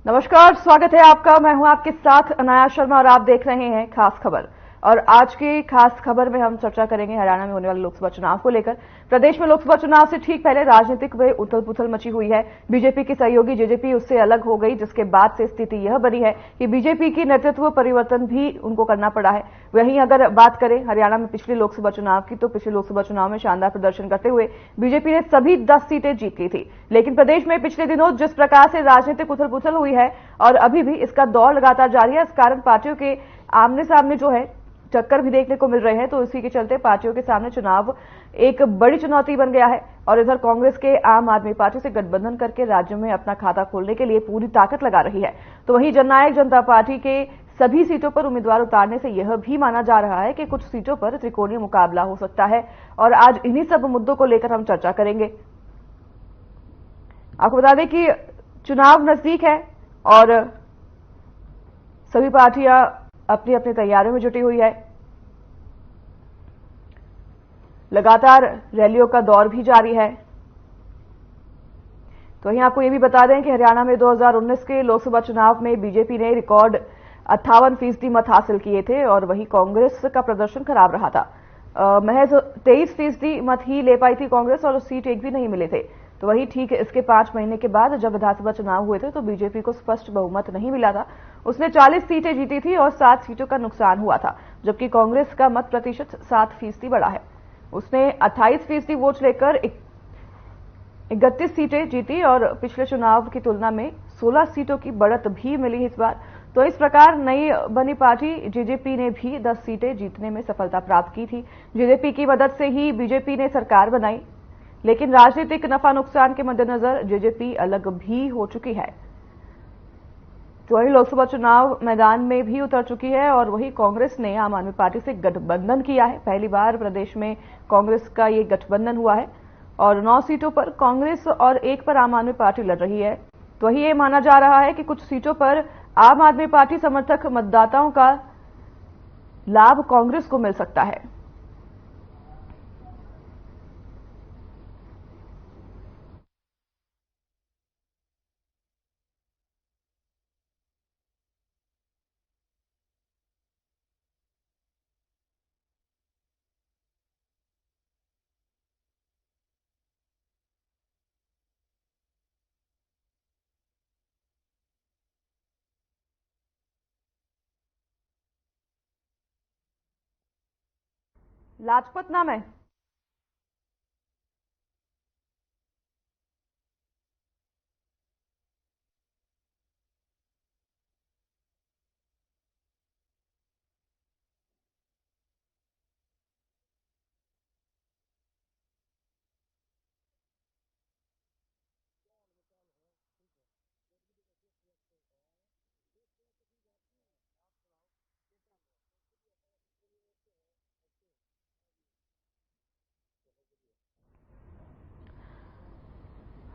नमस्कार, स्वागत है आपका। मैं हूं आपके साथ अनाया शर्मा और आप देख रहे हैं खास खबर। और आज की खास खबर में हम चर्चा करेंगे हरियाणा में होने वाले लोकसभा चुनाव को लेकर। प्रदेश में लोकसभा चुनाव से ठीक पहले राजनीतिक में उथल पुथल मची हुई है। बीजेपी की सहयोगी जेजेपी उससे अलग हो गई, जिसके बाद से स्थिति यह बनी है कि बीजेपी की नेतृत्व परिवर्तन भी उनको करना पड़ा है। वहीं अगर बात करें हरियाणा में पिछले लोकसभा चुनाव की, तो पिछले लोकसभा चुनाव में शानदार प्रदर्शन करते हुए बीजेपी ने सभी 10 सीटें जीत ली थी। लेकिन प्रदेश में पिछले दिनों जिस प्रकार से राजनीतिक उथल पुथल हुई है और अभी भी इसका दौर लगातार जारी है, इस कारण पार्टियों के आमने सामने जो है टक्कर भी देखने को मिल रहे हैं। तो इसी के चलते पार्टियों के सामने चुनाव एक बड़ी चुनौती बन गया है। और इधर कांग्रेस के आम आदमी पार्टी से गठबंधन करके राज्य में अपना खाता खोलने के लिए पूरी ताकत लगा रही है। तो वहीं जननायक जनता पार्टी के सभी सीटों पर उम्मीदवार उतारने से यह भी माना जा रहा है कि कुछ सीटों पर त्रिकोणीय मुकाबला हो सकता है। और आज इन्हीं सब मुद्दों को लेकर हम चर्चा करेंगे। आपको बता दें कि चुनाव नजदीक है और सभी पार्टियां अपनी अपनी तैयारियों में जुटी हुई है। लगातार रैलियों का दौर भी जारी है। तो वहीं आपको यह भी बता दें कि हरियाणा में 2019 के लोकसभा चुनाव में बीजेपी ने रिकॉर्ड 58% मत हासिल किए थे और वहीं कांग्रेस का प्रदर्शन खराब रहा था। महज 23% मत ही ले पाई थी कांग्रेस और सीट एक भी नहीं मिले थे। तो वहीं ठीक इसके 5 महीने के बाद जब विधानसभा चुनाव हुए थे तो बीजेपी को स्पष्ट बहुमत नहीं मिला था। उसने 40 सीटें जीती थी और 7 सीटों का नुकसान हुआ था, जबकि कांग्रेस का मत प्रतिशत 7% बढ़ा है। उसने 28% वोट लेकर 31 सीटें जीती और पिछले चुनाव की तुलना में 16 सीटों की बढ़त भी मिली इस बार। तो इस प्रकार नई बनी पार्टी जेजेपी ने भी 10 सीटें जीतने में सफलता प्राप्त की थी। जेजेपी की मदद से ही बीजेपी ने सरकार बनाई, लेकिन राजनीतिक नफा नुकसान के मद्देनजर जेजेपी अलग भी हो चुकी है। तो वही लोकसभा चुनाव मैदान में भी उतर चुकी है और वही कांग्रेस ने आम आदमी पार्टी से गठबंधन किया है। पहली बार प्रदेश में कांग्रेस का ये गठबंधन हुआ है और 9 सीटों पर कांग्रेस और 1 पर आम आदमी पार्टी लड़ रही है। तो वही ये माना जा रहा है कि कुछ सीटों पर आम आदमी पार्टी समर्थक मतदाताओं का लाभ कांग्रेस को मिल सकता है। लाजपत नाम है।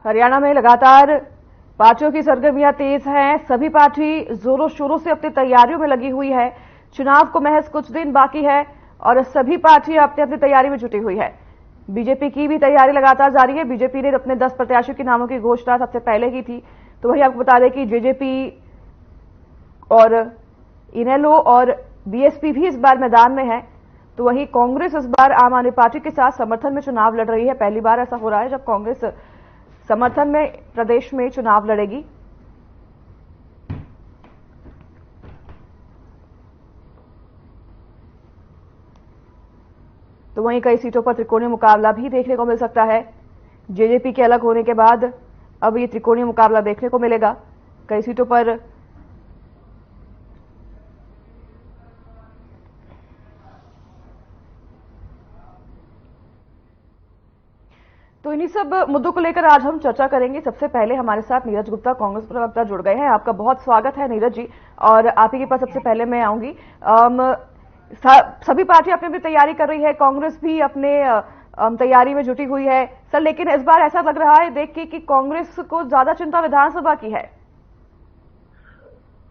हरियाणा में लगातार पार्टियों की सरगर्मियां तेज हैं। सभी पार्टी जोरों शोरों से अपनी तैयारियों में लगी हुई है। चुनाव को महज कुछ दिन बाकी है और सभी पार्टियां अपनी अपनी तैयारी में जुटी हुई है। बीजेपी की भी तैयारी लगातार जारी है। बीजेपी ने अपने 10 प्रत्याशियों के नामों की घोषणा सबसे पहले की थी। तो वही आपको बता दें कि जेजेपी और इनेलो और बीएसपी भी इस बार मैदान में है। तो वही कांग्रेस इस बार आम आदमी पार्टी के साथ समर्थन में चुनाव लड़ रही है। पहली बार ऐसा हो रहा है जब कांग्रेस समर्थन में प्रदेश में चुनाव लड़ेगी। तो वहीं कई सीटों पर त्रिकोणीय मुकाबला भी देखने को मिल सकता है। जेजेपी के अलग होने के बाद अब ये त्रिकोणीय मुकाबला देखने को मिलेगा कई सीटों पर। तो इन्हीं सब मुद्दों को लेकर आज हम चर्चा करेंगे। सबसे पहले हमारे साथ नीरज गुप्ता, कांग्रेस प्रवक्ता, जुड़ गए हैं। आपका बहुत स्वागत है नीरज जी। और आप ही के पास सबसे पहले मैं आऊंगी। सभी पार्टियां अपनी अपनी तैयारी कर रही है, कांग्रेस भी अपने तैयारी में जुटी हुई है सर, लेकिन इस बार ऐसा लग रहा है देख के कि कांग्रेस को ज्यादा चिंता विधानसभा की है।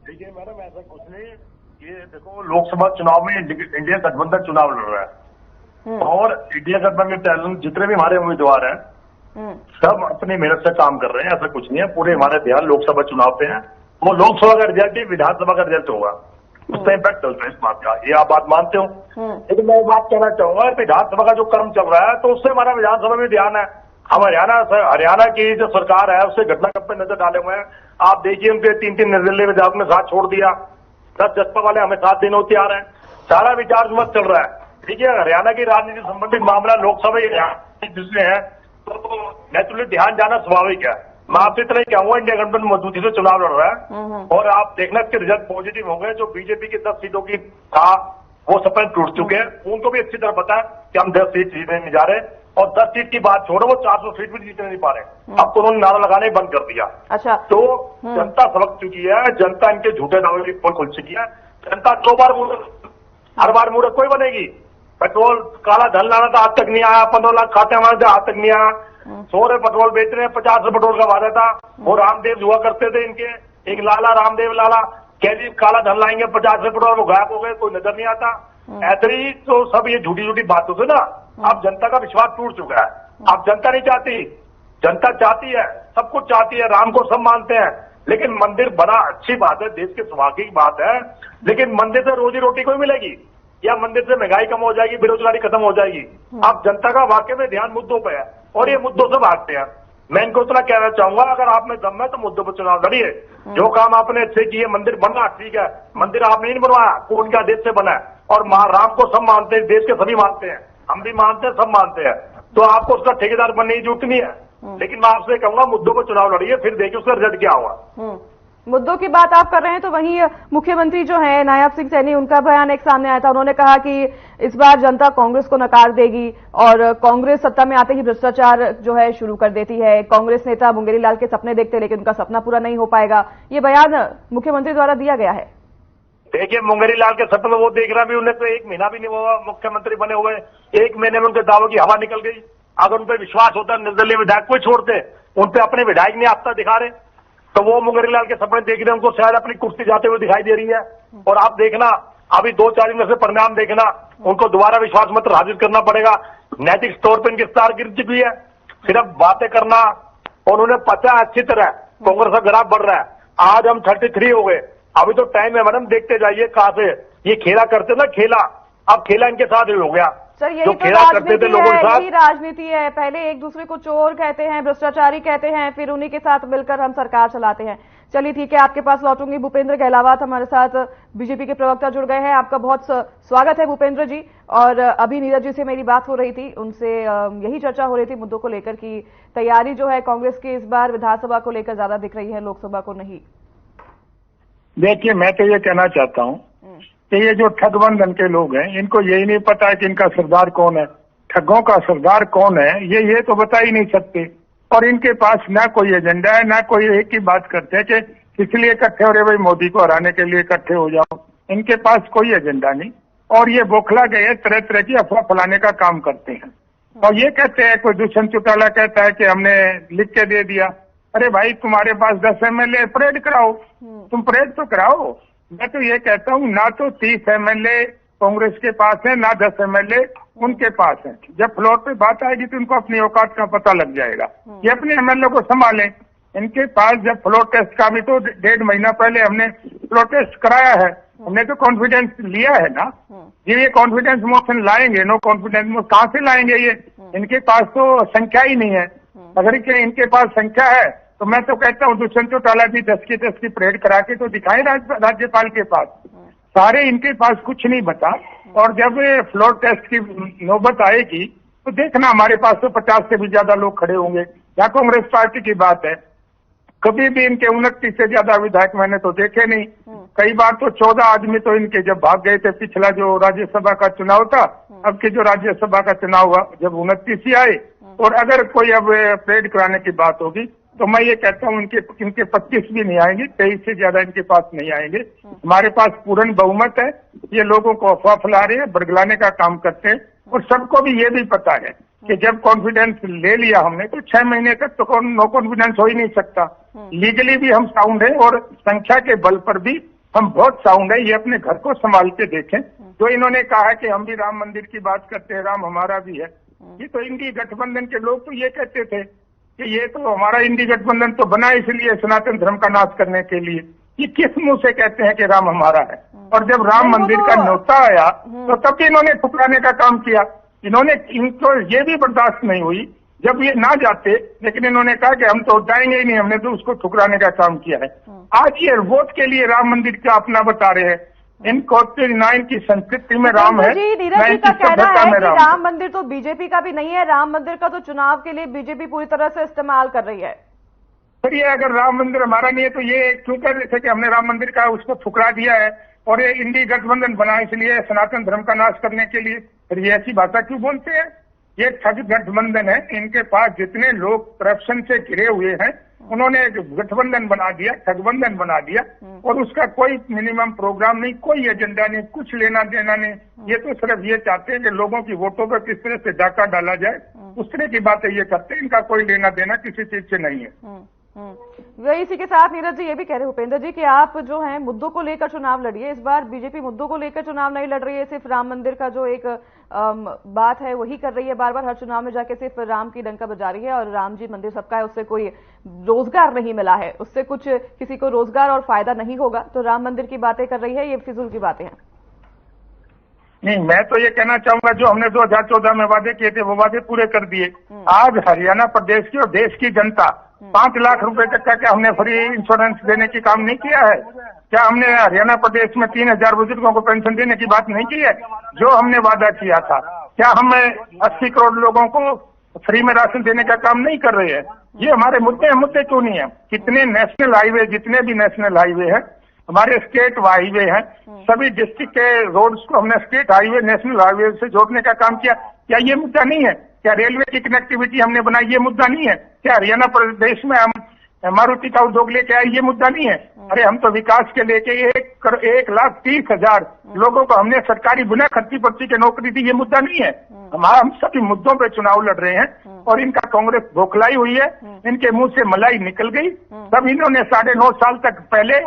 देखिए मैडम, ऐसा कुछ नहीं। ये देखो, लोकसभा चुनाव में इंडिया गठबंधन चुनाव लड़ रहा है और इंडिया गठबंधन के जितने भी हमारे उम्मीदवार हैं सब अपनी मेहनत से काम कर रहे हैं। ऐसा कुछ नहीं है, पूरे हमारे ध्यान लोकसभा चुनाव पे है वो लोकसभा का रिजल्ट ही विधानसभा का रिजल्ट होगा, उसका इम्पैक्ट चलता है इस बात का। ये आप बात मानते हो? लेकिन मैं बात कहना चाहूंगा, विधानसभा का जो क्रम चल रहा है तो उससे हमारा विधानसभा में ध्यान है। हम हरियाणा की जो सरकार है उससे घटनाक्रम पे नजर डाले हुए हैं। आप देखिए, उनके 3 निर्दलीय विधायक ने साथ छोड़ दिया, 10 जसपा वाले हमें साथ देने होते आ रहे हैं। सारा विचार विमर्श चल रहा है। ठीक है, हरियाणा की राजनीति संबंधित मामला लोकसभा जिसमें है तो नेचुरली ध्यान जाना स्वाभाविक है। मैं आपसे इतना ही कहूंगा, इंडिया गठबंधन मजबूती से चुनाव लड़ रहा है और आप देखना इसके रिजल्ट पॉजिटिव होंगे। जो बीजेपी की 10 सीटों की था वो सपने टूट चुके हैं। उनको भी अच्छी तरह पता है कि हम 10 सीट जीतने नहीं जा रहे, और 10 सीट की बात छोड़ो, वो 400 सीट भी जीतने नहीं पा रहे। अब तो उन्होंने नारा लगाना ही बंद कर दिया। अच्छा, तो जनता सबक चुकी है, जनता इनके झूठे दावे की पोल खुल चुकी है। जनता 2 बार हर बार मूर्ख कोई बनेगी। पेट्रोल काला धन लाना था, आज तक नहीं आया। 15 लाख खाते हमारे थे, आज तक नहीं आया। 100 रुपए पेट्रोल बेच रहे हैं, 50 रुपए पेट्रोल का वादा था। वो रामदेव हुआ करते थे इनके, एक लाला रामदेव लाला कैदी काला धन लाएंगे 50 रुपए पेट्रोल, वो गायब हो गए, कोई नजर नहीं आता। ऐसे ही तो सब ये झूठी झूठी बातों से ना अब जनता का विश्वास टूट चुका है। अब जनता नहीं चाहती, जनता चाहती है, सब कुछ चाहती है, राम को सब मानते हैं, लेकिन मंदिर बना अच्छी बात है, देश के सौभाग्य की बात है, लेकिन मंदिर से रोजी रोटी कोई मिलेगी या मंदिर से महंगाई कम हो जाएगी, बेरोजगारी खत्म हो जाएगी। अब जनता का वाकई में ध्यान मुद्दों पे है और ये मुद्दों से भागते हैं। मैं इनको इतना कहना चाहूंगा, अगर आप में दम है तो मुद्दों पर चुनाव लड़िए। जो काम आपने अच्छे किए, मंदिर बना ठीक है, मंदिर आपने नहीं बनवाया, कोर्ट के आदेश से बना है और राम को सब मानते हैं, देश के सभी मानते हैं, हम भी मानते हैं, सब मानते हैं, तो आपको उसका ठेकेदार बनने की जरूरत नहीं है। लेकिन मैं आपसे कहूंगा मुद्दों पर चुनाव लड़िए, फिर देखिए उसका रिजल्ट क्या होगा। मुद्दों की बात आप कर रहे हैं तो वहीं मुख्यमंत्री जो है नायब सिंह सैनी, उनका बयान एक सामने आया था। उन्होंने कहा कि इस बार जनता कांग्रेस को नकार देगी और कांग्रेस सत्ता में आते ही भ्रष्टाचार जो है शुरू कर देती है। कांग्रेस नेता मुंगेरी लाल के सपने देखते लेकिन उनका सपना पूरा नहीं हो पाएगा। ये बयान मुख्यमंत्री द्वारा दिया गया है। देखिए, मुंगेरी लाल के सपने वो देख रहा भी, उन्हें तो 1 महीना भी नहीं हुआ मुख्यमंत्री बने हुए, 1 महीने में उनके दावों की हवा निकल गई। अगर उन पर विश्वास होता, निर्दलीय विधायक कोई छोड़ते, उन पर अपने विधायक नहीं आता दिखा रहे, तो वो मुंगेरी लाल के सपने देख रहे हैं, उनको शायद अपनी कुर्सी जाते हुए दिखाई दे रही है। और आप देखना, अभी 2-4 दिन से परिणाम देखना, उनको दोबारा विश्वास मत हाजिर करना पड़ेगा। नैतिक तौर पर इनकी स्टार गिर चुकी है, सिर्फ बातें करना। और उन्हें पता है अच्छी तरह कांग्रेस का ग्राफ बढ़ रहा है। आज हम 33 हो गए, अभी तो टाइम है मैडम, देखते जाइए कहां से ये खेला करते ना, खेला अब खेला इनके साथ ही हो गया। सर, यही तो राजनीति है, यही राजनीति है। पहले एक दूसरे को चोर कहते हैं, भ्रष्टाचारी कहते हैं, फिर उन्हीं के साथ मिलकर हम सरकार चलाते हैं। चलिए ठीक है, आपके पास लौटूंगी। भूपेंद्र गहलावत हमारे साथ बीजेपी के प्रवक्ता जुड़ गए हैं। आपका बहुत स्वागत है भूपेंद्र जी। और अभी नीरज जी से मेरी बात हो रही थी, उनसे यही चर्चा हो रही थी मुद्दों को लेकर की तैयारी जो है कांग्रेस की इस बार विधानसभा को लेकर ज्यादा दिख रही है, लोकसभा को नहीं। देखिए, मैं तो ये कहना चाहता हूँ कि ये जो ठगबंधन के लोग हैं, इनको यही नहीं पता है कि इनका सरदार कौन है, ठगों का सरदार कौन है, ये तो बता ही नहीं सकते। और इनके पास ना कोई एजेंडा है, ना कोई एक ही बात करते हैं कि किस लिए इकट्ठे हो रहे भाई, मोदी को हराने के लिए इकट्ठे हो जाओ। इनके पास कोई एजेंडा नहीं और ये बौखला गए तरह तरह की अफवाह फैलाने का काम करते हैं। और ये कहते हैं, कोई दुष्यंत चौटाला कहता है कि हमने लिख के दे दिया। अरे भाई, तुम्हारे पास 10 MLA, परेड कराओ, तुम परेड तो कराओ। मैं तो ये कहता हूँ, ना तो 30 MLA कांग्रेस के पास है, ना 10 MLA उनके पास है। जब फ्लोर पे बात आएगी तो उनको अपनी औकात का पता लग जाएगा। ये अपने MLA को संभालें। इनके पास जब फ्लोर टेस्ट का भी तो 1.5 महीना पहले हमने फ्लोर टेस्ट कराया है, हमने तो कॉन्फिडेंस लिया है ना। ये कॉन्फिडेंस मोशन लाएंगे, नो कॉन्फिडेंस मोशन कहां से लाएंगे? ये इनके पास तो संख्या ही नहीं है। अगर इनके पास संख्या है तो मैं तो कहता हूँ दुष्यंत चौटाला भी 10 की परेड करा के तो दिखाए राज्यपाल के पास। सारे इनके पास कुछ नहीं बता। और जब फ्लोर टेस्ट की नौबत आएगी तो देखना, हमारे पास तो 50 से भी ज्यादा लोग खड़े होंगे। यहाँ कांग्रेस पार्टी की बात है, कभी भी इनके 29 से ज्यादा विधायक मैंने तो देखे नहीं। कई बार तो 14 आदमी तो इनके जब भाग गए थे, पिछला जो राज्यसभा का चुनाव था, अब के जो राज्यसभा का चुनाव हुआ जब 29 ही आए। और अगर कोई अब परेड कराने की बात होगी तो मैं ये कहता हूँ इनके 25 भी नहीं आएंगे, 23 से ज्यादा इनके पास नहीं आएंगे। हमारे पास पूर्ण बहुमत है। ये लोगों को अफवाह फैला रहे हैं, बरगलाने का काम करते हैं। और सबको भी ये भी पता है कि जब कॉन्फिडेंस ले लिया हमने तो 6 महीने तक तो नो कॉन्फिडेंस हो ही नहीं सकता। लीगली भी हम साउंड है और संख्या के बल पर भी हम बहुत साउंड है। ये अपने घर को संभाल के देखें। जो इन्होंने कहा कि हम भी राम मंदिर की बात करते हैं, राम हमारा भी है, ये तो इंडी गठबंधन के लोग तो ये कहते थे कि ये तो हमारा इंडी गठबंधन तो बना इसलिए सनातन धर्म का नाश करने के लिए। ये किस मुंह से कहते हैं कि राम हमारा है? और जब राम मंदिर का न्योता आया तो तब भी इन्होंने ठुकराने का काम किया। इनको ये भी बर्दाश्त नहीं हुई जब ये ना जाते, लेकिन इन्होंने कहा कि हम तो जाएंगे ही नहीं, हमने तो उसको ठुकराने का काम किया है। आज ये वोट के लिए राम मंदिर का अपना बता रहे हैं। इनको 9 की संस्कृति में राम है, नीरज जी का कहना है कि राम मंदिर तो बीजेपी का भी नहीं है, राम मंदिर का तो चुनाव के लिए बीजेपी पूरी तरह से इस्तेमाल कर रही है। फिर ये अगर राम मंदिर हमारा नहीं है तो ये क्यों कह रहे थे कि हमने राम मंदिर का उसको ठुकरा दिया है और ये इंडी गठबंधन बना इसलिए सनातन धर्म का नाश करने के लिए? फिर ये ऐसी भाषा क्यों बोलते हैं? ये ठग गठबंधन है। इनके पास जितने लोग करप्शन से घिरे हुए हैं उन्होंने एक गठबंधन बना दिया, ठगबंधन बना दिया, और उसका कोई मिनिमम प्रोग्राम नहीं, कोई एजेंडा नहीं, कुछ लेना देना नहीं। ये तो सिर्फ ये चाहते हैं कि लोगों की वोटों पर किस तरह से डाका डाला जाए, उस तरह की बातें ये करते हैं। इनका कोई लेना देना किसी चीज से नहीं है। वही इसी के साथ नीरज जी ये भी कह रहे भूपेंद्र जी कि आप जो हैं मुद्दों को लेकर चुनाव लड़िए। इस बार बीजेपी मुद्दों को लेकर चुनाव नहीं लड़ रही है, सिर्फ राम मंदिर का जो एक बात है वही कर रही है। बार बार हर चुनाव में जाके सिर्फ राम की डंका बजा रही है और राम जी मंदिर सबका है, उससे कोई रोजगार नहीं मिला है, उससे कुछ किसी को रोजगार और फायदा नहीं होगा, तो राम मंदिर की बातें कर रही है, ये फिजूल की बातें हैं। नहीं, मैं तो ये कहना चाहूंगा जो हमने 2014 में वादे किए थे वो वादे पूरे कर दिए। आज हरियाणा प्रदेश की और देश की जनता 5 लाख रुपए तक का क्या हमने फ्री इंश्योरेंस देने की काम नहीं किया है? क्या हमने हरियाणा प्रदेश में 3000 बुजुर्गों को पेंशन देने की बात नहीं की है जो हमने वादा किया था? क्या हमें 80 करोड़ लोगों को फ्री में राशन देने का काम नहीं कर रहे हैं? ये हमारे मुद्दे हैं। मुद्दे क्यों नहीं है? कितने नेशनल हाईवे, जितने भी नेशनल हाईवे हैं, हमारे स्टेट हाईवे हैं, सभी डिस्ट्रिक्ट के रोड्स को हमने स्टेट हाईवे नेशनल हाईवे से जोड़ने का काम किया। क्या ये मुद्दा नहीं है? क्या रेलवे की कनेक्टिविटी हमने बनाई, ये मुद्दा नहीं है? क्या हरियाणा प्रदेश में हम मारुति का उद्योग लेके आए, ये मुद्दा नहीं है? अरे हम तो विकास के लेके 1,30,000 लोगों को हमने सरकारी बिना खर्ची पर्ची के नौकरी दी, ये मुद्दा नहीं है? हम सभी मुद्दों पे चुनाव लड़ रहे हैं और इनका कांग्रेस बौखलाई हुई है, इनके मुंह से मलाई निकल गई। तब इन्होंने 9.5 साल तक पहले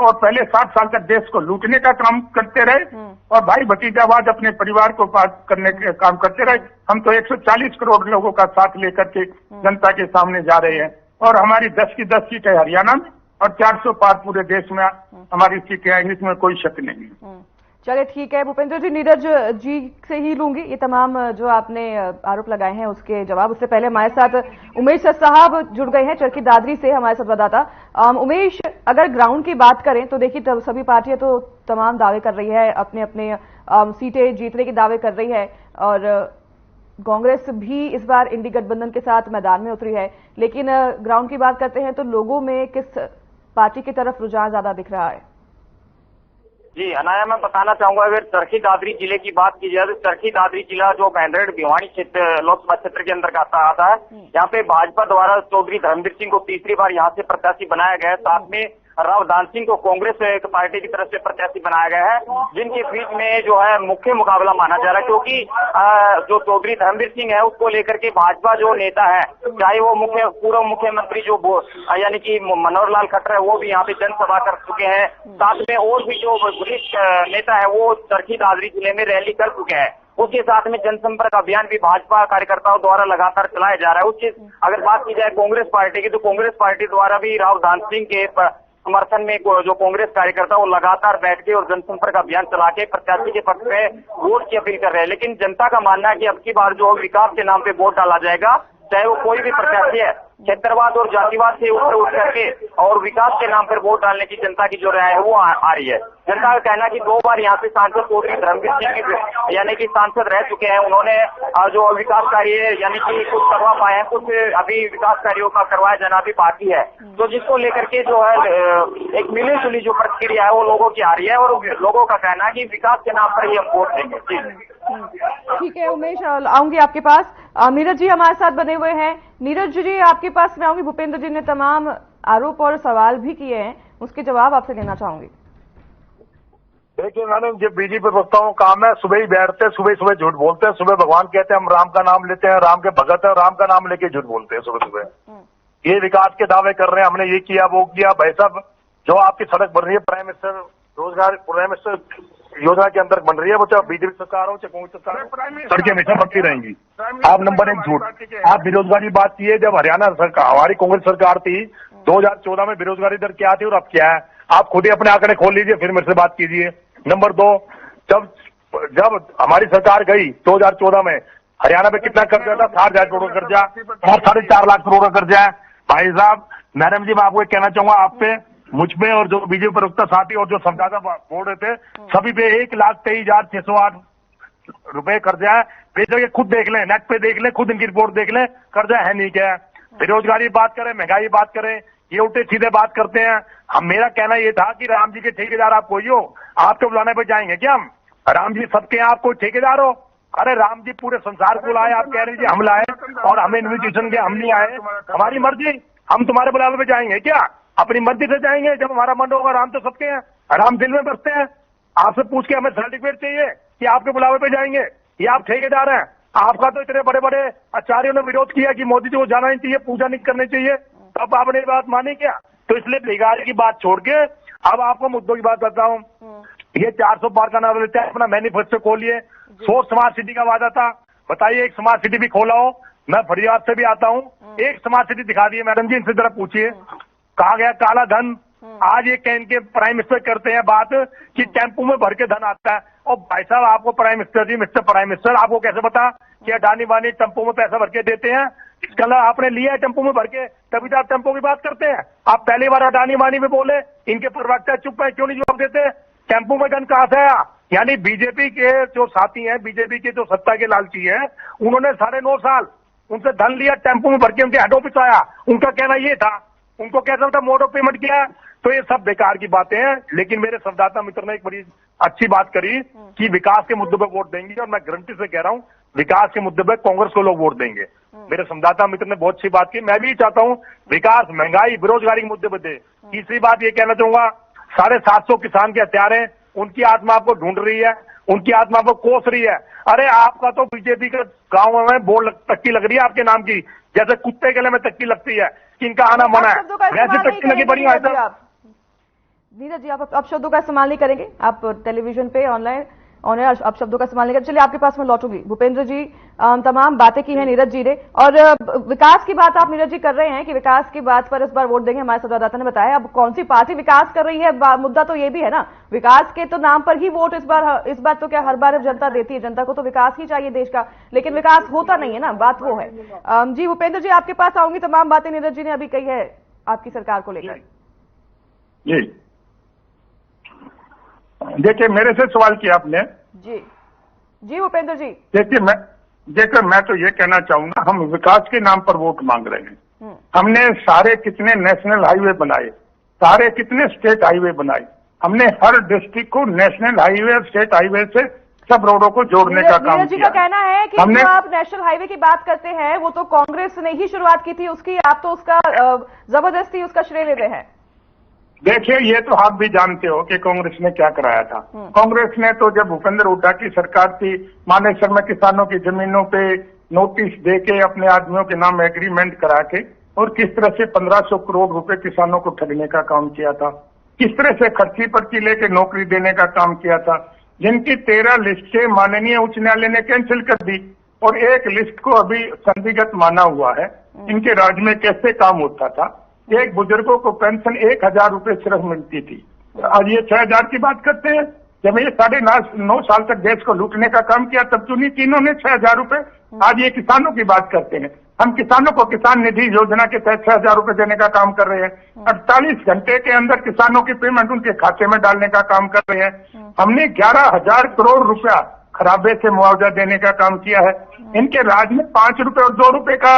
60 साल तक देश को लूटने का काम करते रहे और भाई भतीजावाद अपने परिवार को पास करने के काम करते रहे। हम तो 140 करोड़ लोगों का साथ लेकर के जनता के सामने जा रहे हैं और हमारी 10 की 10 सीटें हरियाणा में और 400 पार पूरे देश में हमारी सीटें आएंगी, इसमें कोई शक नहीं है। चलिए ठीक है भूपेंद्र जी, नीरज जी से ही लूंगी ये तमाम जो आपने आरोप लगाए हैं उसके जवाब। उससे पहले हमारे साथ उमेश साहब जुड़ गए हैं चरखी दादरी से, हमारे संवाददाता। उमेश, अगर ग्राउंड की बात करें तो देखिए सभी पार्टियां तो तमाम दावे कर रही है, अपने अपने सीटें जीतने के दावे कर रही है और कांग्रेस भी इस बार इंडी गठबंधन के साथ मैदान में उतरी है, लेकिन ग्राउंड की बात करते हैं तो लोगों में किस पार्टी की तरफ रुझान ज्यादा दिख रहा है? जी अनाया, मैं बताना चाहूंगा अगर चरखी दादरी जिले की बात की जाए तो चरखी दादरी जिला जो बैंड्रेड भिवानी क्षेत्र लोकसभा क्षेत्र के अंदर आता है, यहाँ पे भाजपा द्वारा चौधरी धर्मवीर सिंह को तीसरी बार यहाँ से प्रत्याशी बनाया गया है। साथ में राव दान सिंह को कांग्रेस एक पार्टी की तरफ से प्रत्याशी बनाया गया है, जिनके बीच में जो है मुख्य मुकाबला माना जा रहा है, क्योंकि जो चौधरी धर्मवीर सिंह है उसको लेकर के भाजपा जो नेता है, चाहे वो पूर्व मुख्यमंत्री जो यानी कि मनोहर लाल खट्टर है, वो भी यहाँ पे जनसभा कर चुके हैं। साथ में और भी जो वरिष्ठ नेता है वो चरखी दादरी जिले में रैली कर चुके हैं। उसके साथ में जनसंपर्क अभियान भी भाजपा कार्यकर्ताओं द्वारा लगातार चलाया जा रहा है। उसकी अगर बात की जाए कांग्रेस पार्टी की, तो कांग्रेस पार्टी द्वारा भी राव दान सिंह के समर्थन में जो कांग्रेस कार्यकर्ता वो लगातार बैठ के और जनसंपर्क अभियान चला के प्रत्याशी के पक्ष में वोट की अपील कर रहे हैं। लेकिन जनता का मानना है कि अब की बार जो विकास के नाम पे वोट डाला जाएगा, चाहे वो कोई भी प्रत्याशी है, क्षेत्रवाद और जातिवाद से ऊपर उठ करके और विकास के नाम पर वोट डालने की जनता की जो राय है वो आ रही है। जनता का कहना है कि 2 बार यहाँ से सांसद चौधरी धर्मवीर सिंह यानी कि सांसद रह चुके हैं, उन्होंने जो विकास कार्य यानी कि कुछ करवा पाए हैं, कुछ अभी विकास कार्यों का करवाया जाना भी बाकी है, तो जिसको लेकर के जो है एक मिली जुली जो प्रतिक्रिया है वो लोगों की आ रही है और लोगों का कहना है कि विकास के नाम पर ही हम वोट देंगे। ठीक है उमेश, आऊंगी आपके पास। नीरज जी हमारे साथ बने हुए हैं। नीरज जी आपके पास मैं आऊंगी। भूपेंद्र जी ने तमाम आरोप और सवाल भी किए हैं, उसके जवाब आपसे लेना चाहूंगी। देखिए मैडम, ये बीजेपी प्रवक्ताओं का काम है, सुबह ही बैठते हैं, सुबह झूठ बोलते हैं, सुबह भगवान कहते हैं हम राम का नाम लेते हैं, राम के भगत है, राम का नाम लेके झूठ बोलते हैं सुबह। ये विकास के दावे कर रहे हैं, हमने ये किया वो किया। भाई साहब, जो आपकी सड़क बन रही है प्राइम मिनिस्टर योजना के अंदर बन रही है, वो चाहे बीजेपी सरकार हो चाहे कांग्रेस सरकार हो, सड़कें हमेशा बनती रहेंगी। आप नंबर 1 झूठ। आप बेरोजगारी बात की है, जब हरियाणा सरकार हमारी कांग्रेस सरकार थी 2014 में बेरोजगारी दर क्या थी और अब क्या है? आप खुद ही अपने आंकड़े खोल लीजिए, फिर मेरे से बात कीजिए। नंबर 2, जब हमारी सरकार गई 2014 में, हरियाणा में कितना कर्जा था? 4,000 करोड़ का कर्जा, और 4.5 लाख करोड़ का कर्जा है। भाई साहब, मैडम जी, मैं आपको कहना चाहूंगा, आप पे, मुझ पे और जो बीजेपी प्रवक्ता साथी और जो संवाददाता बोल रहे थे, सभी पे 1,23,608 रुपए कर्जा है। बेचकर खुद देख लें, नेट पे देख लें, खुद इनकी रिपोर्ट देख लें, कर्जा है नहीं क्या है। बेरोजगारी बात करें, महंगाई बात करें, ये उल्टे सीधे बात करते हैं। मेरा कहना ये था कि राम जी के ठेकेदार आप कोई हो, आपके बुलाने पे जाएंगे क्या हम? राम जी सबके आप कोई ठेकेदार हो? अरे राम जी पूरे संसार को लाए, आप कह रहे हैं हम लाए और हमें इन्विटेशन के हम नहीं आए, हमारी मर्जी, हम तुम्हारे बुलावे पे जाएंगे क्या? अपनी मर्जी से जाएंगे, जब हमारा मन होगा। राम तो सबके हैं, राम दिल में बसते हैं। आपसे पूछ के हमें सर्टिफिकेट चाहिए कि आपके बुलावे पे जाएंगे, ये आप ठेकेदार हैं। आपका तो इतने बड़े बड़े आचार्यों ने विरोध किया कि मोदी जी को जाना नहीं चाहिए, पूजा नहीं करनी चाहिए, तब आपने बात मानी क्या? तो इसलिए भिखारी की बात छोड़ के अब आपको मुद्दों की बात करता हूँ। ये 400 पार का नाम लेते हैं, अपना मैनिफेस्टो खोलिए। 100 स्मार्ट सिटी का वादा था, बताइए एक स्मार्ट सिटी भी खोला हो? मैं फरियाद से भी आता हूँ, एक स्मार्ट सिटी दिखा दी है मैडम जी, इनसे जरा पूछिए कहा गया काला धन। आज ये कह के प्राइम मिनिस्टर करते हैं बात कि टेम्पो में भर के धन आता है। और भाई साहब, आपको प्राइम मिनिस्टर जी, मिस्टर प्राइम मिनिस्टर, आपको कैसे पता कि अडानी वानी टेम्पो में पैसा भर के देते हैं? इसका आपने लिया है टेम्पो में भर के, तभी तो आप टेम्पो की बात करते हैं। आप पहली बार अडानी वानी में बोले, इनके प्रवक्ता चुप है, क्यों नहीं जवाब देते? टेम्पो में धन कहां से आया? यानी बीजेपी के जो साथी हैं, बीजेपी के जो सत्ता के लालची हैं, उन्होंने 9.5 साल उनसे धन लिया, टेम्पो में भर के उनके हेड ऑफिस आया। उनका कहना ये था, उनको कैसा था, मोड ऑफ पेमेंट किया। तो ये सब बेकार की बातें हैं। लेकिन मेरे संवाददाता मित्र ने एक बड़ी अच्छी बात करी कि विकास के मुद्दे पर वोट देंगे, और मैं गारंटी से कह रहा हूं विकास के मुद्दे पर कांग्रेस को लोग वोट देंगे। मेरे संवाददाता मित्र ने बहुत अच्छी बात की, मैं भी चाहता हूं विकास, महंगाई, बेरोजगारी के मुद्दे पर दे। तीसरी बात ये कहना चाहूंगा, 750 किसान के हत्यारे, उनकी आत्मा आपको ढूंढ रही है, उनकी आत्मा आपको कोस रही है। अरे आपका तो बीजेपी के गांव में बोर्ड तक्की लग रही है आपके नाम की, जैसे कुत्ते गले में तक्की लगती है कि इनका आना मना है, वैसे तक्की लगी बड़ी है। नीरज जी, आप शब्दों का इस्तेमाल नहीं करेंगे, आप टेलीविजन पे ऑनलाइन आप शब्दों का इस्तेमाल नहीं करेंगे। चलिए आपके पास मैं लौटूंगी। भूपेंद्र जी, तमाम बातें की हैं नीरज जी ने, और विकास की बात आप नीरज जी कर रहे हैं कि विकास की बात पर इस बार वोट देंगे, हमारे संवाददाता ने बताया। अब कौन सी पार्टी विकास कर रही है, मुद्दा तो ये भी है ना, विकास के तो नाम पर ही वोट इस बार तो क्या हर बार जनता देती है, जनता को तो विकास ही चाहिए देश का, लेकिन विकास होता नहीं है ना, बात वो है। जी भूपेंद्र जी, आपके पास आऊंगी। तमाम बातें नीरज जी ने अभी कही है आपकी सरकार को लेकर। जी देखिए, मेरे से सवाल किया आपने। जी भूपेंद्र जी, देखिए मैं तो ये कहना चाहूंगा, हम विकास के नाम पर वोट मांग रहे हैं। हमने सारे कितने नेशनल हाईवे बनाए, सारे कितने स्टेट हाईवे बनाए, हमने हर डिस्ट्रिक्ट को नेशनल हाईवे और स्टेट हाईवे से सब रोडों को जोड़ने का काम किया। नीरज जी का कहना है कि जो आप नेशनल हाईवे की बात करते हैं, वो तो कांग्रेस ने ही शुरुआत की थी उसकी, आप तो उसका जबरदस्ती उसका श्रेय लेते हैं। देखिए, ये तो आप भी जानते हो कि कांग्रेस ने क्या कराया था। कांग्रेस ने तो जब भूपेंद्र हुड्डा की सरकार थी, मानेसर में किसानों की जमीनों पे नोटिस दे के अपने आदमियों के नाम एग्रीमेंट करा के, और किस तरह से 1500 करोड़ रुपए किसानों को ठगने का काम किया था, किस तरह से खर्ची पर्ची लेके नौकरी देने का काम किया था, जिनकी 13 लिस्टें माननीय उच्च न्यायालय ने कैंसिल कर दी और एक लिस्ट को अभी संदिग्ध माना हुआ है। इनके राज्य में कैसे काम होता था, एक बुजुर्गों को पेंशन 1000 रुपए सिर्फ मिलती थी, आज ये 6000 की बात करते हैं। जब ये 9.5 साल तक देश को लूटने का काम किया, तब चुनी तीनों ने 6000 रुपए। आज ये किसानों की बात करते हैं, हम किसानों को किसान निधि योजना के तहत 6000 रुपए देने का काम कर रहे हैं। 48 घंटे के अंदर किसानों की पेमेंट उनके खाते में डालने का काम कर रहे हैं। हमने 11,000 करोड़ रुपया खराबे से मुआवजा देने का काम किया है। इनके राज्य में 5 रुपए और 2 रुपए का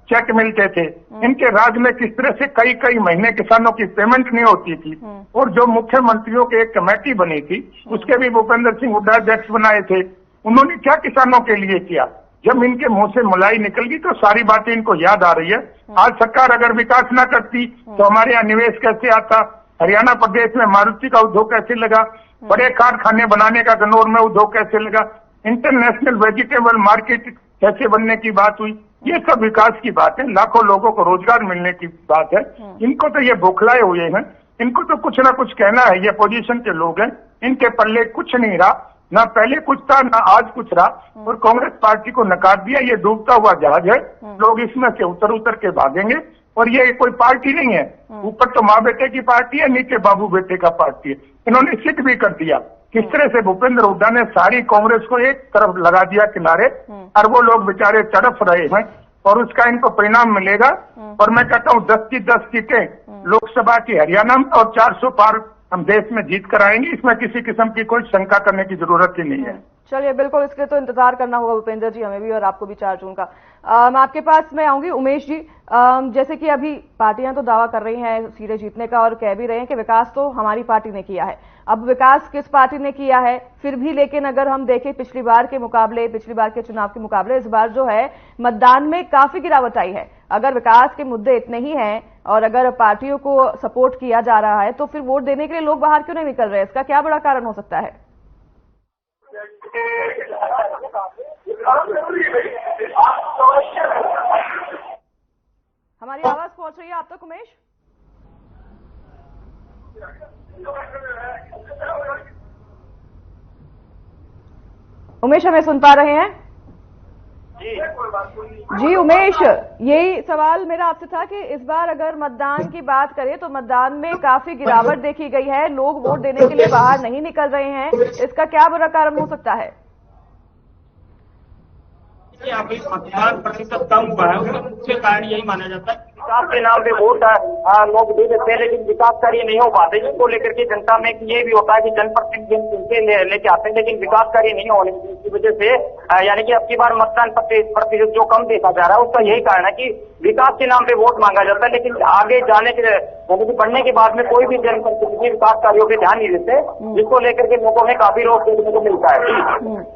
चेक मिलते थे। इनके राज्य में किस तरह से कई महीने किसानों की पेमेंट नहीं होती थी। और जो मुख्यमंत्रियों की एक कमेटी बनी थी, उसके भी भूपेंद्र सिंह हुड्डा अध्यक्ष बनाए थे। उन्होंने क्या किसानों के लिए किया? जब इनके मुंह से मलाई निकल गई तो सारी बातें इनको याद आ रही है। आज सरकार अगर विकास ना करती तो हमारे यहाँ निवेश कैसे आता, हरियाणा प्रदेश में मारुति का उद्योग कैसे लगा, बड़े कारखाने बनाने का गन्नौर में उद्योग कैसे लगा, इंटरनेशनल वेजिटेबल मार्केट कैसे बनने की बात हुई। ये सब विकास की बात है, लाखों लोगों को रोजगार मिलने की बात है। इनको तो ये बौखलाए हुए हैं, इनको तो कुछ ना कुछ कहना है। ये पोजीशन के लोग हैं, इनके पल्ले कुछ नहीं रहा, ना पहले कुछ था ना आज कुछ रहा, और कांग्रेस पार्टी को नकार दिया। ये डूबता हुआ जहाज है, लोग इसमें से उतर के भागेंगे। और ये कोई पार्टी नहीं है। ऊपर तो माँ बेटे की पार्टी है, नीचे बाबू बेटे का पार्टी है। इन्होंने सिद्ध भी कर दिया किस तरह से भूपेंद्र हुड्डा ने सारी कांग्रेस को एक तरफ लगा दिया किनारे, और वो लोग बेचारे तड़फ रहे हैं और उसका इनको परिणाम मिलेगा। और मैं कहता हूँ 10 की 10 सीटें लोकसभा की हरियाणा में और 400 पार हम देश में जीत कर आएंगे। इसमें किसी किस्म की कोई शंका करने की जरूरत ही नहीं है। चलिए, बिल्कुल इसके तो इंतजार करना होगा भूपेंद्र जी, हमें भी और आपको भी 4 जून का। मैं आपके पास में आऊंगी उमेश जी। जैसे कि अभी पार्टियां तो दावा कर रही हैं सीटें जीतने का और कह भी रहे हैं कि विकास तो हमारी पार्टी ने किया है। अब विकास किस पार्टी ने किया है फिर भी, लेकिन अगर हम देखें पिछली बार के चुनाव के मुकाबले इस बार जो है मतदान में काफी गिरावट आई है। अगर विकास के मुद्दे इतने ही हैं और अगर पार्टियों को सपोर्ट किया जा रहा है तो फिर वोट देने के लिए लोग बाहर क्यों नहीं निकल रहे? इसका क्या बड़ा कारण हो सकता है? हमारी आवाज पहुंच रही है आप तक उमेश? उमेश हमें सुन पा रहे हैं? जी उमेश, यही सवाल मेरा आपसे था कि इस बार अगर मतदान की बात करें तो मतदान में काफी गिरावट देखी गई है, लोग वोट देने के लिए बाहर नहीं निकल रहे हैं, इसका क्या बड़ा कारण हो सकता है? अभी मतदान प्रतिशत कम हुआ है, उसका मुख्य कारण यही माना जाता है विकास के नाम पे वोट लोग दे देते हैं, लेकिन विकास कार्य नहीं हो पाते, जिसको लेकर के जनता में ये भी होता है कि जनप्रतिनिधि लेके आते हैं लेकिन विकास कार्य नहीं होने की वजह से यानी कि अब की बार मतदान प्रतिशत जो कम देखा जा रहा है उसका यही कारण है कि विकास के नाम पे वोट मांगा जाता है, लेकिन आगे जाने के यानी कि बढ़ने के बाद में कोई भी जनप्रतिनिधि विकास कार्यों पे ध्यान नहीं देते, जिसको लेकर के लोगों में काफी रोष देखने को मिलता है।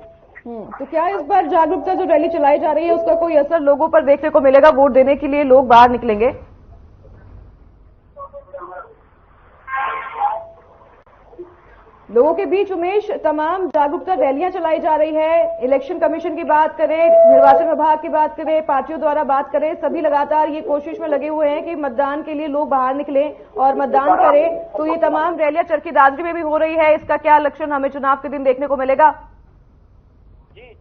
तो क्या इस बार जागरूकता जो रैली चलाई जा रही है उसका कोई असर लोगों पर देखने को मिलेगा? वोट देने के लिए लोग बाहर निकलेंगे? लोगों के बीच उमेश तमाम जागरूकता रैलियां चलाई जा रही है। इलेक्शन कमीशन की बात करें, निर्वाचन विभाग की बात करें, पार्टियों द्वारा बात करें, सभी लगातार ये कोशिश में लगे हुए हैं कि मतदान के लिए लोग बाहर निकलें और मतदान करें। तो ये तमाम रैलियां चरखी दादरी में भी हो रही है, इसका क्या लक्षण हमें चुनाव के दिन देखने को मिलेगा?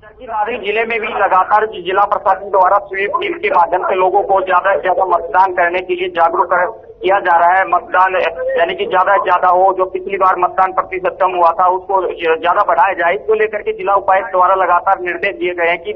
चरखी दादरी जिले में भी लगातार जिला प्रशासन द्वारा स्वीप टीम के माध्यम से लोगों को ज्यादा से ज्यादा मतदान करने के लिए जागरूक किया जा रहा है। मतदान यानी कि ज्यादा से ज्यादा हो, जो पिछली बार मतदान प्रतिशत कम हुआ था उसको ज्यादा बढ़ाया जाए, इसको लेकर के जिला उपायुक्त द्वारा लगातार निर्देश दिए गए हैं कि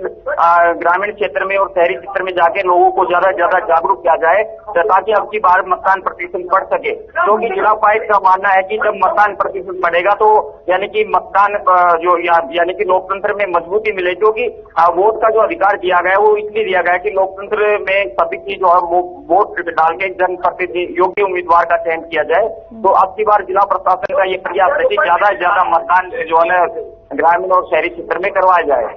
ग्रामीण क्षेत्र में और शहरी क्षेत्र में जाके लोगों को ज्यादा से ज्यादा जागरूक किया जाए ताकि अब की बार मतदान प्रतिशत बढ़ सके। क्योंकि जिला उपायुक्त का मानना है कि जब मतदान प्रतिशत बढ़ेगा तो यानी कि मतदान जो यानी कि लोकतंत्र में मजबूती मिले, क्योंकि वोट का जो अधिकार दिया गया है वो इसलिए दिया गया है कि लोकतंत्र में सभी चीज जो है वो वोट डाल के जनप्रतिनिधि योग्य उम्मीदवार का चयन किया जाए। तो अब की बार जिला प्रशासन का ये प्रयास है कि ज्यादा से ज्यादा मतदान जो है ना ग्रामीण और शहरी क्षेत्र में करवाया जाए,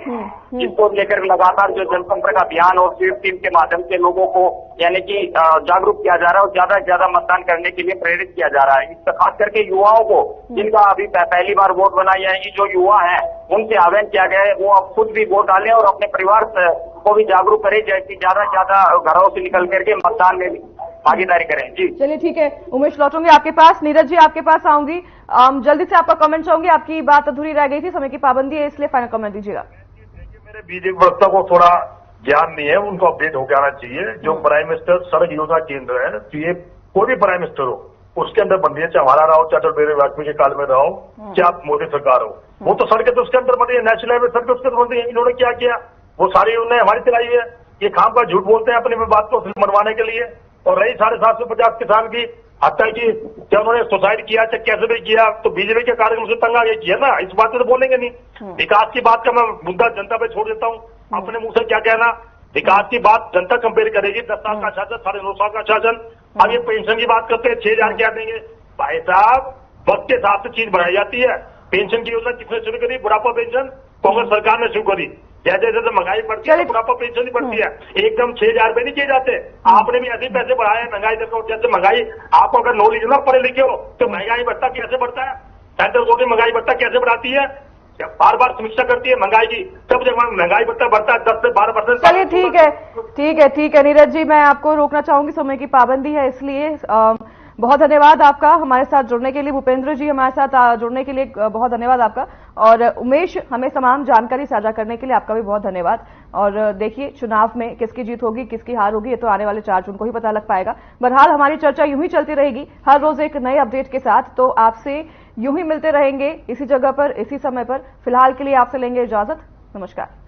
जिसको लेकर लगातार जो जनसंपर्क अभियान और स्वीप टीम के माध्यम से लोगों को यानी कि जागरूक किया जा रहा है और ज्यादा से ज्यादा मतदान करने के लिए प्रेरित किया जा रहा है। इसका खास करके युवाओं को, जिनका अभी पहली बार वोट बनाई जाएगी, जो युवा है उनसे आह्वान किया गया है वो अब खुद भी वोट डालें और अपने परिवार को भी जागरूक करें, जैसे ज्यादा से ज्यादा घरों से निकल करके मतदान में भागीदारी करें। जी चलिए ठीक है उमेश, लौटूंगी आपके पास। नीरज जी आपके पास आऊंगी, जल्दी से आपका कमेंट चाहूंगी, आपकी बात अधूरी रह गई थी, समय की पाबंदी है इसलिए फाइनल कमेंट दीजिएगा। मेरे बीजेपी प्रवक्ता को थोड़ा ज्ञान नहीं है, उनको अपडेट होकर आना चाहिए। जो प्राइम मिनिस्टर सड़क योजना केंद्र है, तो ये कोई भी प्राइम मिनिस्टर हो उसके अंदर बन रही है, चाहे हमारा रहो, चाहे अटल बिहारी वाजपेयी के काल में रहो, चाहे आप मोदी सरकार हो, वो तो सड़कें तो उसके अंदर बन रही है, नेशनल हाईवे सड़कें उसके अंदर बन रही है। इन्होंने क्या किया? वो सारी उन्होंने हमारी चलाई है। ये खाम का झूठ बोलते हैं अपनी बात को मनवाने के लिए। और रही 750 किसान की हत्या की, क्या उन्होंने सुसाइड किया, चाहे कैसे भी किया, तो बीजेपी के कार्यक्रम से तंग आ गए किया ना, इस बात से तो बोलेंगे नहीं। विकास की बात का मैं मुद्दा जनता पे छोड़ देता हूँ, अपने मुंह से क्या कहना। विकास की बात जनता कंपेयर करेगी, 10 साल का शासन, 9.5 साल का शासन। अब ये पेंशन की बात करते हैं, 6,000 क्या देंगे? भाई साहब, वक्त के हिसाब से चीज बढ़ाई जाती है। पेंशन की योजना किसने शुरू करी? बुढ़ापा पेंशन कांग्रेस सरकार ने शुरू करी। जैसे जैसे महंगाई बढ़ती है बुढ़ापा पेंशन ही बढ़ती है, एकदम 6,000 रुपए नहीं किए जाते। आपने भी ऐसे पैसे बढ़ाए महंगाई देखो, जैसे महंगाई आपको अगर नॉलेज ना पढ़े लिखे हो तो महंगाई बढ़ता कैसे बढ़ता है? सेंट्रल गवर्नमेंट महंगाई बढ़ता कैसे बढ़ाती है? बार बार समीक्षा करती है महंगाई की, तब जब महंगाई बढ़ता है 10 से 12%। चलिए ठीक है नीरज जी, मैं आपको रोकना चाहूंगी, समय की पाबंदी है इसलिए। बहुत धन्यवाद आपका हमारे साथ जुड़ने के लिए, भूपेंद्र जी हमारे साथ जुड़ने के लिए बहुत धन्यवाद आपका। और उमेश, हमें तमाम जानकारी साझा करने के लिए आपका भी बहुत धन्यवाद। और देखिए, चुनाव में किसकी जीत होगी, किसकी हार होगी, ये तो आने वाले 4 जून को ही पता लग पाएगा। बहरहाल हमारी चर्चा यूं ही चलती रहेगी, हर रोज एक नए अपडेट के साथ। तो आपसे यूं ही मिलते रहेंगे इसी जगह पर, इसी समय पर। फिलहाल के लिए आपसे लेंगे इजाजत। नमस्कार।